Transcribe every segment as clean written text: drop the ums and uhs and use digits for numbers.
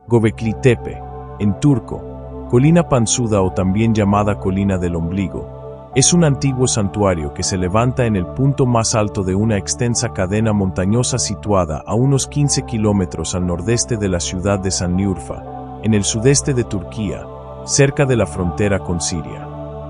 Göbekli Tepe, en turco, Colina Panzuda o también llamada Colina del Ombligo, es un antiguo santuario que se levanta en el punto más alto de una extensa cadena montañosa situada a unos 15 kilómetros al nordeste de la ciudad de Şanlıurfa, en el sudeste de Turquía, cerca de la frontera con Siria.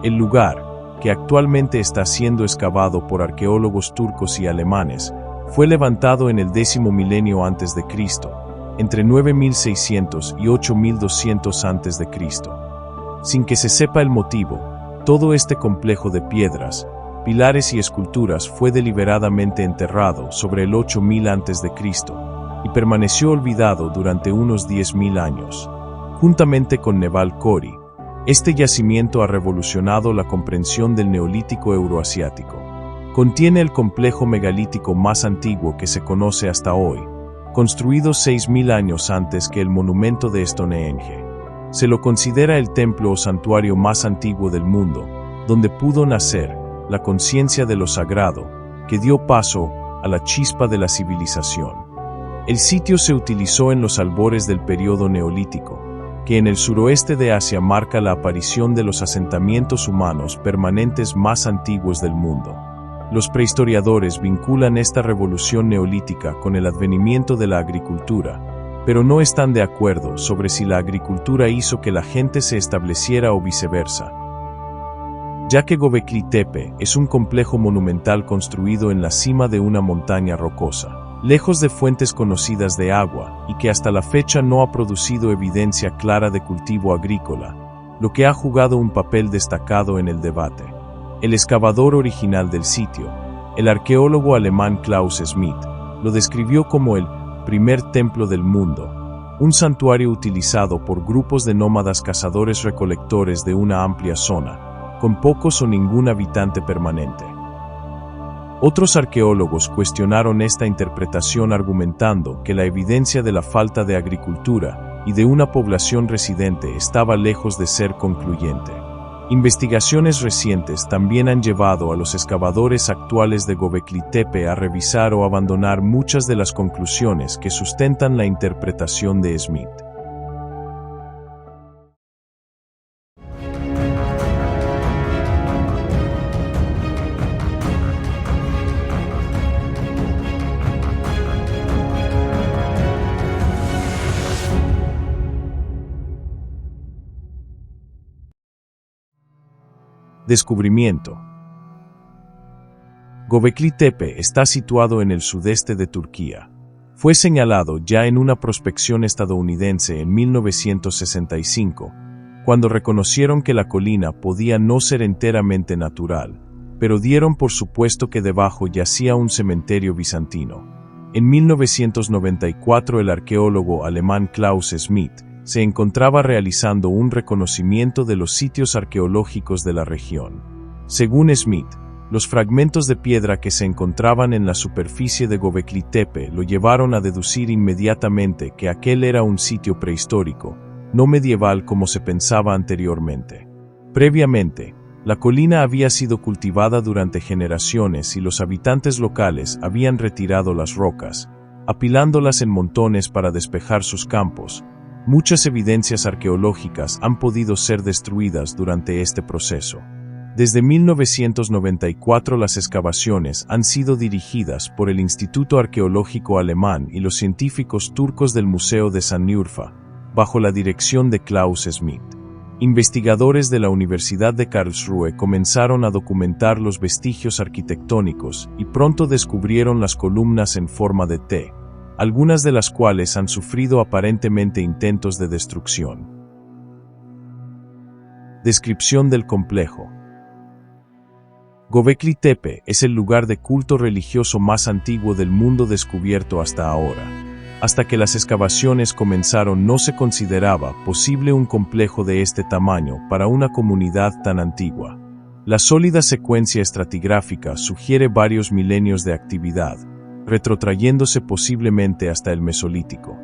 El lugar, que actualmente está siendo excavado por arqueólogos turcos y alemanes, fue levantado en el 10º milenio antes de Cristo, entre 9600 y 8200 antes de Cristo. Sin que se sepa el motivo, todo este complejo de piedras, pilares y esculturas fue deliberadamente enterrado sobre el 8000 antes de Cristo y permaneció olvidado durante unos 10.000 años. Juntamente con Neval Kori, este yacimiento ha revolucionado la comprensión del Neolítico euroasiático. Contiene el complejo megalítico más antiguo que se conoce hasta hoy, construido 6000 años antes que el monumento de Stonehenge. Se lo considera el templo o santuario más antiguo del mundo, donde pudo nacer la conciencia de lo sagrado, que dio paso a la chispa de la civilización. El sitio se utilizó en los albores del período neolítico, que en el suroeste de Asia marca la aparición de los asentamientos humanos permanentes más antiguos del mundo. Los prehistoriadores vinculan esta revolución neolítica con el advenimiento de la agricultura, pero no están de acuerdo sobre si la agricultura hizo que la gente se estableciera o viceversa, ya que Göbekli Tepe es un complejo monumental construido en la cima de una montaña rocosa, lejos de fuentes conocidas de agua, y que hasta la fecha no ha producido evidencia clara de cultivo agrícola, lo que ha jugado un papel destacado en el debate. El excavador original del sitio, el arqueólogo alemán Klaus Schmidt, lo describió como el primer templo del mundo, un santuario utilizado por grupos de nómadas cazadores-recolectores de una amplia zona, con pocos o ningún habitante permanente. Otros arqueólogos cuestionaron esta interpretación argumentando que la evidencia de la falta de agricultura y de una población residente estaba lejos de ser concluyente. Investigaciones recientes también han llevado a los excavadores actuales de Göbekli Tepe a revisar o abandonar muchas de las conclusiones que sustentan la interpretación de Schmidt. Descubrimiento. Göbekli Tepe está situado en el sudeste de Turquía. Fue señalado ya en una prospección estadounidense en 1965, cuando reconocieron que la colina podía no ser enteramente natural, pero dieron por supuesto que debajo yacía un cementerio bizantino. En 1994 el arqueólogo alemán Klaus Schmidt se encontraba realizando un reconocimiento de los sitios arqueológicos de la región. Según Schmidt, los fragmentos de piedra que se encontraban en la superficie de Göbekli Tepe lo llevaron a deducir inmediatamente que aquel era un sitio prehistórico, no medieval como se pensaba anteriormente. Previamente, la colina había sido cultivada durante generaciones y los habitantes locales habían retirado las rocas, apilándolas en montones para despejar sus campos. Muchas evidencias arqueológicas han podido ser destruidas durante este proceso. Desde 1994 las excavaciones han sido dirigidas por el Instituto Arqueológico Alemán y los científicos turcos del Museo de Şanlıurfa, bajo la dirección de Klaus Schmidt. Investigadores de la Universidad de Karlsruhe comenzaron a documentar los vestigios arquitectónicos y pronto descubrieron las columnas en forma de T, algunas de las cuales han sufrido aparentemente intentos de destrucción. Descripción del complejo. Göbekli Tepe es el lugar de culto religioso más antiguo del mundo descubierto hasta ahora. Hasta que las excavaciones comenzaron no se consideraba posible un complejo de este tamaño para una comunidad tan antigua. La sólida secuencia estratigráfica sugiere varios milenios de actividad, retrotrayéndose posiblemente hasta el Mesolítico.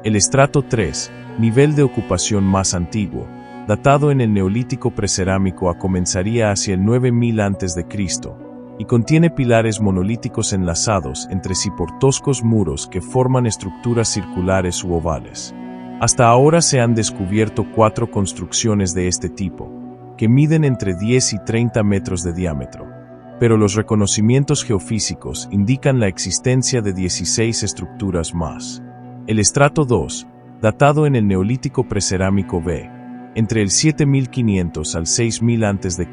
El estrato 3, nivel de ocupación más antiguo, datado en el Neolítico precerámico comenzaría hacia el 9000 a.C., y contiene pilares monolíticos enlazados entre sí por toscos muros que forman estructuras circulares u ovales. Hasta ahora se han descubierto 4 construcciones de este tipo, que miden entre 10 y 30 metros de diámetro, pero los reconocimientos geofísicos indican la existencia de 16 estructuras más. El estrato 2, datado en el Neolítico Precerámico B, entre el 7500 al 6000 a.C.,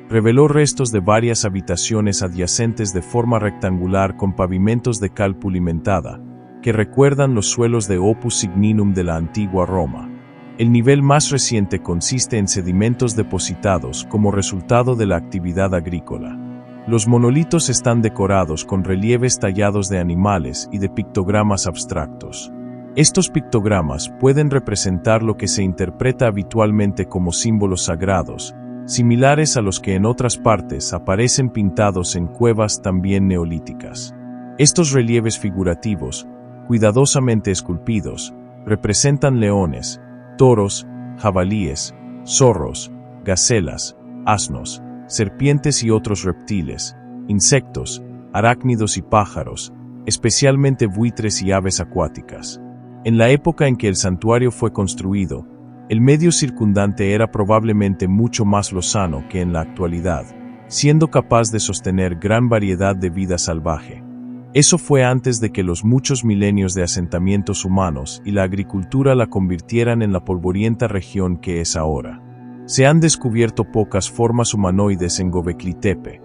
reveló restos de varias habitaciones adyacentes de forma rectangular con pavimentos de cal pulimentada, que recuerdan los suelos de Opus Signinum de la antigua Roma. El nivel más reciente consiste en sedimentos depositados como resultado de la actividad agrícola. Los monolitos están decorados con relieves tallados de animales y de pictogramas abstractos. Estos pictogramas pueden representar lo que se interpreta habitualmente como símbolos sagrados, similares a los que en otras partes aparecen pintados en cuevas también neolíticas. Estos relieves figurativos, cuidadosamente esculpidos, representan leones, toros, jabalíes, zorros, gacelas, asnos, serpientes y otros reptiles, insectos, arácnidos y pájaros, especialmente buitres y aves acuáticas. En la época en que el santuario fue construido, el medio circundante era probablemente mucho más lozano que en la actualidad, siendo capaz de sostener gran variedad de vida salvaje. Eso fue antes de que los muchos milenios de asentamientos humanos y la agricultura la convirtieran en la polvorienta región que es ahora. Se han descubierto pocas formas humanoides en Göbekli Tepe.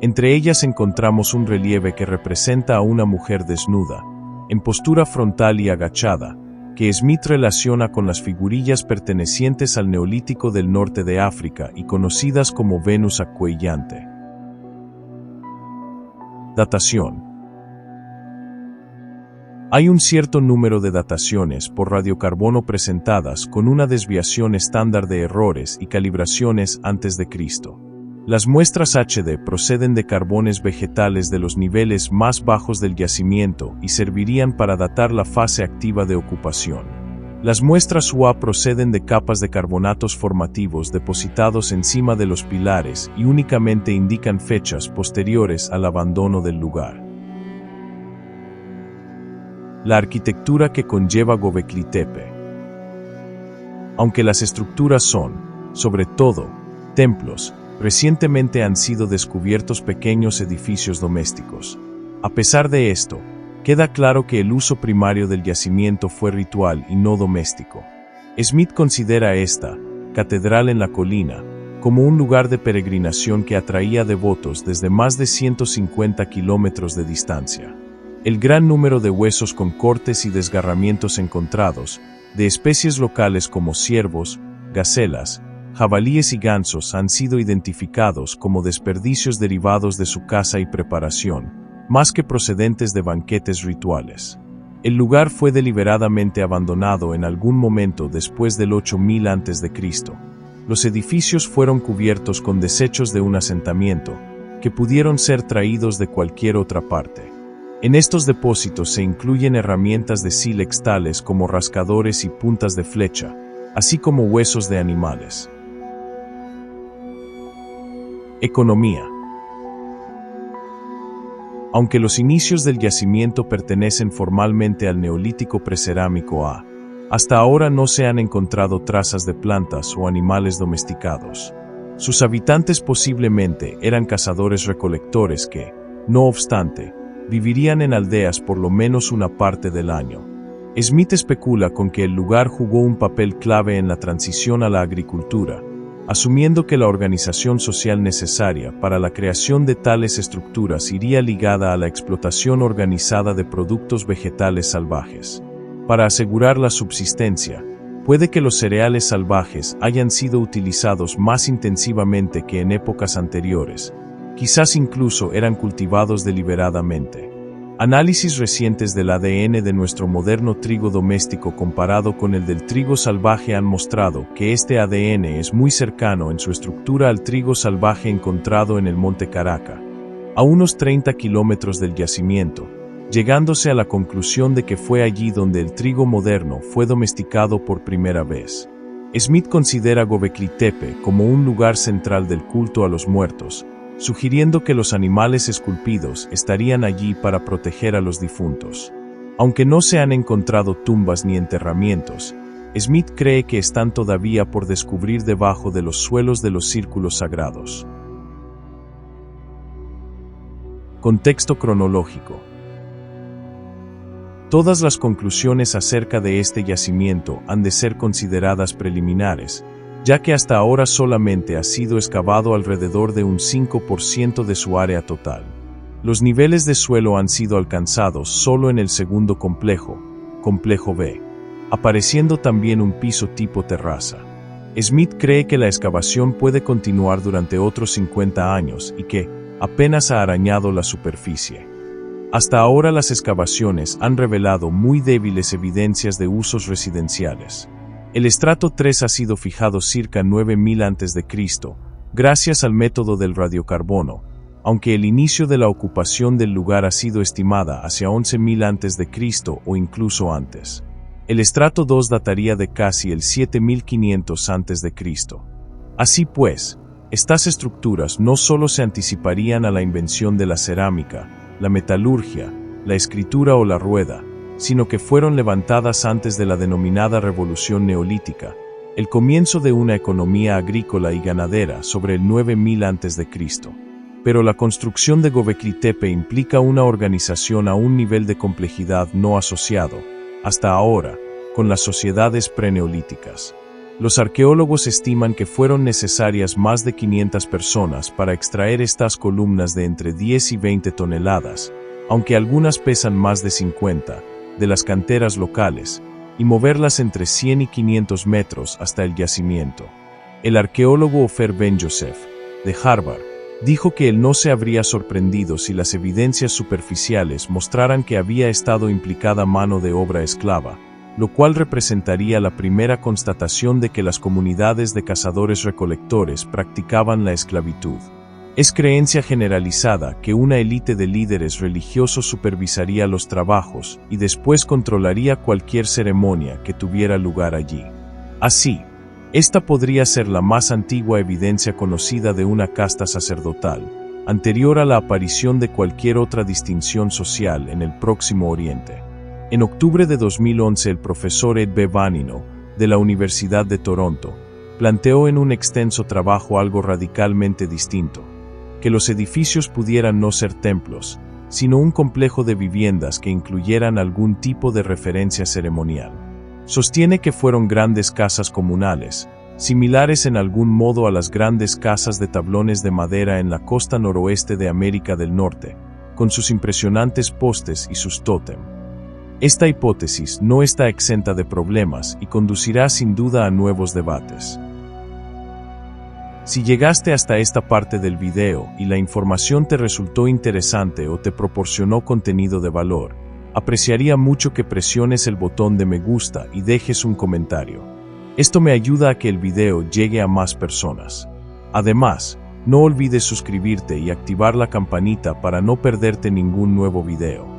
Entre ellas encontramos un relieve que representa a una mujer desnuda, en postura frontal y agachada, que Smith relaciona con las figurillas pertenecientes al Neolítico del norte de África y conocidas como Venus acuellante. Datación. Hay un cierto número de dataciones por radiocarbono presentadas con una desviación estándar de errores y calibraciones antes de Cristo. Las muestras HD proceden de carbones vegetales de los niveles más bajos del yacimiento y servirían para datar la fase activa de ocupación. Las muestras UA proceden de capas de carbonatos formativos depositados encima de los pilares y únicamente indican fechas posteriores al abandono del lugar. La arquitectura que conlleva Göbekli Tepe. Aunque las estructuras son, sobre todo, templos, recientemente han sido descubiertos pequeños edificios domésticos. A pesar de esto, queda claro que el uso primario del yacimiento fue ritual y no doméstico. Smith considera esta catedral en la colina como un lugar de peregrinación que atraía devotos desde más de 150 kilómetros de distancia. El gran número de huesos con cortes y desgarramientos encontrados, de especies locales como ciervos, gacelas, jabalíes y gansos han sido identificados como desperdicios derivados de su caza y preparación, más que procedentes de banquetes rituales. El lugar fue deliberadamente abandonado en algún momento después del 8000 a.C. Los edificios fueron cubiertos con desechos de un asentamiento, que pudieron ser traídos de cualquier otra parte. En estos depósitos se incluyen herramientas de sílex tales como rascadores y puntas de flecha, así como huesos de animales. Economía. Aunque los inicios del yacimiento pertenecen formalmente al Neolítico Precerámico A, hasta ahora no se han encontrado trazas de plantas o animales domesticados. Sus habitantes posiblemente eran cazadores-recolectores que, no obstante, vivirían en aldeas por lo menos una parte del año. Smith especula con que el lugar jugó un papel clave en la transición a la agricultura, asumiendo que la organización social necesaria para la creación de tales estructuras iría ligada a la explotación organizada de productos vegetales salvajes. Para asegurar la subsistencia, puede que los cereales salvajes hayan sido utilizados más intensivamente que en épocas anteriores. Quizás incluso eran cultivados deliberadamente. Análisis recientes del ADN de nuestro moderno trigo doméstico comparado con el del trigo salvaje han mostrado que este ADN es muy cercano en su estructura al trigo salvaje encontrado en el Monte Caraca, a unos 30 kilómetros del yacimiento, llegándose a la conclusión de que fue allí donde el trigo moderno fue domesticado por primera vez. Smith considera Göbekli Tepe como un lugar central del culto a los muertos, sugiriendo que los animales esculpidos estarían allí para proteger a los difuntos. Aunque no se han encontrado tumbas ni enterramientos, Smith cree que están todavía por descubrir debajo de los suelos de los círculos sagrados. Contexto cronológico. Todas las conclusiones acerca de este yacimiento han de ser consideradas preliminares, ya que hasta ahora solamente ha sido excavado alrededor de un 5% de su área total. Los niveles de suelo han sido alcanzados solo en el segundo complejo, complejo B, apareciendo también un piso tipo terraza. Smith cree que la excavación puede continuar durante otros 50 años y que apenas ha arañado la superficie. Hasta ahora las excavaciones han revelado muy débiles evidencias de usos residenciales. El estrato 3 ha sido fijado circa 9000 a.C., gracias al método del radiocarbono, aunque el inicio de la ocupación del lugar ha sido estimada hacia 11.000 a.C. o incluso antes. El estrato 2 dataría de casi el 7500 a.C. Así pues, estas estructuras no solo se anticiparían a la invención de la cerámica, la metalurgia, la escritura o la rueda, sino que fueron levantadas antes de la denominada Revolución Neolítica, el comienzo de una economía agrícola y ganadera sobre el 9000 a.C. Pero la construcción de Göbekli Tepe implica una organización a un nivel de complejidad no asociado, hasta ahora, con las sociedades preneolíticas. Los arqueólogos estiman que fueron necesarias más de 500 personas para extraer estas columnas de entre 10 y 20 toneladas, aunque algunas pesan más de 50, de las canteras locales, y moverlas entre 100 y 500 metros hasta el yacimiento. El arqueólogo Ofer Ben-Yosef, de Harvard, dijo que él no se habría sorprendido si las evidencias superficiales mostraran que había estado implicada mano de obra esclava, lo cual representaría la primera constatación de que las comunidades de cazadores-recolectores practicaban la esclavitud. Es creencia generalizada que una élite de líderes religiosos supervisaría los trabajos y después controlaría cualquier ceremonia que tuviera lugar allí. Así, esta podría ser la más antigua evidencia conocida de una casta sacerdotal, anterior a la aparición de cualquier otra distinción social en el Próximo Oriente. En octubre de 2011 el profesor Ed B. Vanino, de la Universidad de Toronto, planteó en un extenso trabajo algo radicalmente distinto: que los edificios pudieran no ser templos, sino un complejo de viviendas que incluyeran algún tipo de referencia ceremonial. Sostiene que fueron grandes casas comunales, similares en algún modo a las grandes casas de tablones de madera en la costa noroeste de América del Norte, con sus impresionantes postes y sus tótem. Esta hipótesis no está exenta de problemas y conducirá sin duda a nuevos debates. Si llegaste hasta esta parte del video y la información te resultó interesante o te proporcionó contenido de valor, apreciaría mucho que presiones el botón de me gusta y dejes un comentario. Esto me ayuda a que el video llegue a más personas. Además, no olvides suscribirte y activar la campanita para no perderte ningún nuevo video.